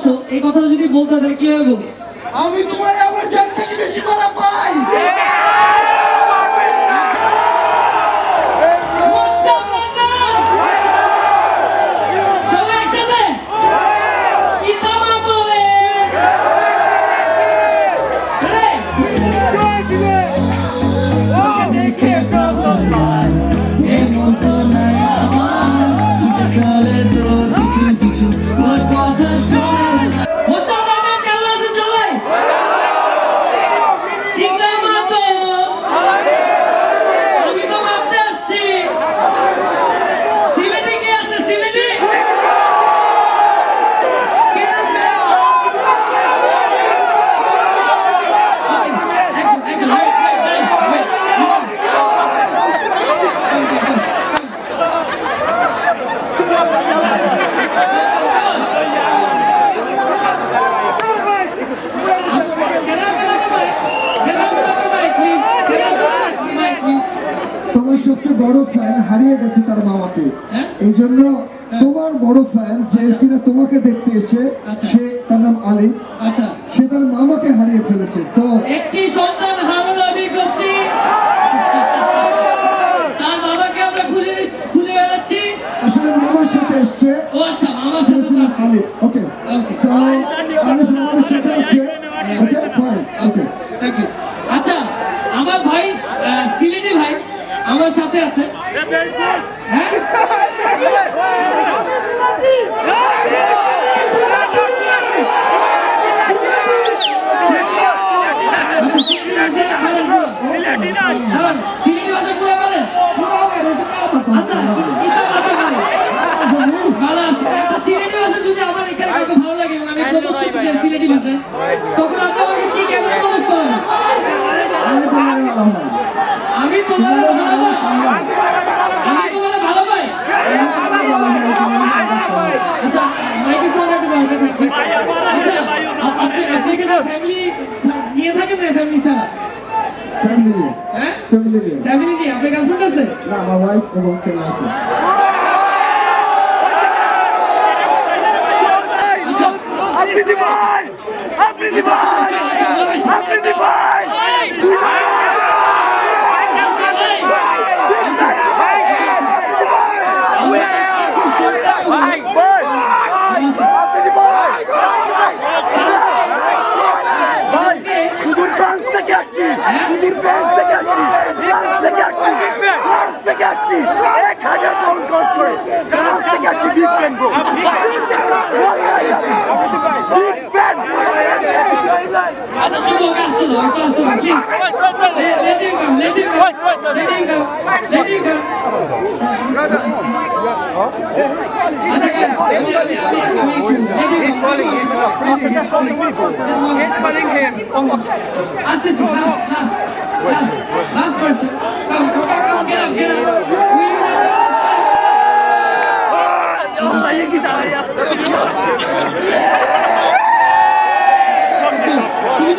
ভালোবাসো এই কথাটা যদি বলতে তাহলে কিভাবে বলবো? আমি তোমার আমার জান থেকে বেশি ভালো পাই। সবাই একসাথে কি তামা করে এমন তো নাই আমার ছুটে চলে তো কিছু কিছু তোর কথা শোনে না। কেমন আছেন সবাই? কি তামা তো আমি তো ভাবতে আসছি সিলেটে কে আছে? সিলেটে কে আসবে? তোমার সবচেয়ে বড় ফ্যান হারিয়ে গেছে তার মামাকে, এই জন্য তোমার বড় ফ্যান যে কিনা তোমাকে দেখতে এসে, সে তার নাম আলিফ, সে তার মামাকে হারিয়ে ফেলেছে। সো একটি সন্তান হারানোর বিজ্ঞপ্তি, তার বাবাকে আমরা খুঁজে বেড়াচ্ছি। আসলে মামার সাথে এসছে। ও আচ্ছা, মামার সাথে তো আছে। আলিফ, ওকে। সো আলিফ আমাদের সাথে আছে। ওকে, ফাইন, ওকে, থ্যাংক ইউ। আচ্ছা, আমার ভাই সিলেটি ভাই আমার সাথে আছে। হ্যাঁ, আচ্ছা, সিলেটি ভাষা বলেন পুরো। দাঁড়ান, সিলেটি ভাষা পুরো বলেন। আচ্ছা, এটা কথা বলেন। ভালো আছে। আচ্ছা, সিলেটি ভাষা যদি আমার এখানে কাউকে ভালো লাগে এবং আমি প্রপোজ করতে চাই সিলেটি ভাষায়, তখন আপনি আমাকে কি কেমনে প্রপোজ করবেন? আমি তোমার ভালোবাসি। আমি তোমার ভালোবাসি। আচ্ছা, মাইকের সামনে একটু বলতে থাকি। আচ্ছা, আপনি কি ফ্যামিলি নিয়ে থাকেন না? ফ্যামিলি ছাড়া হ্যাঁ, ফ্যামিলি নিয়ে আপনার গার্লফ্রেন্ড আছে? না, আমার ওয়াইফ এবং ছেলে আছে। আফ্রিদি ভাই, আফ্রিদি ভাই, আফ্রিদি ভাই, সুদূর ফ্রান্স থেকে আসছি, সুদূর ফ্রান্স থেকে আসছি, ফ্রান্স থেকে আসছি, ফ্রান্স থেকে আসছি, 1000 পাউন্ড খরচ করে ফ্রান্স থেকে আসছি। বিগ ফ্যান গো, বিগ ফ্যান। আচ্ছা, শুধু আসতে দাও, একটু আসতে দাও, please. Let him come, let him come, let him come, let him come. আচ্ছা, guys, আমি একটু let him come. He's calling me. He's calling him. আসতেছি, last person. Come, get up. We will have the Allah ye ki dahi last time. তুমি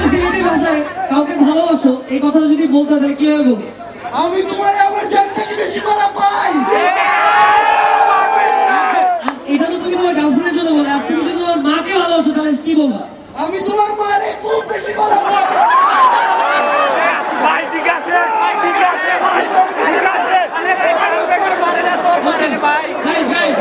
তো সিলেটি ভাষায় কাউকে ভালোবাসো এই কথাটা যদি বলতে তাহলে কিভাবে বলবো? আমি তোমার আমার জান থেকে বেশি ভালো পাই। এটা তো তুমি তোমার গার্লফ্রেন্ডের জন্য বলে, আর তুমি যদি তোমার মাকে ভালোবাসো তাহলে কি বলবা? আমি তোমার মারে খুব বেশি ভালো পাই।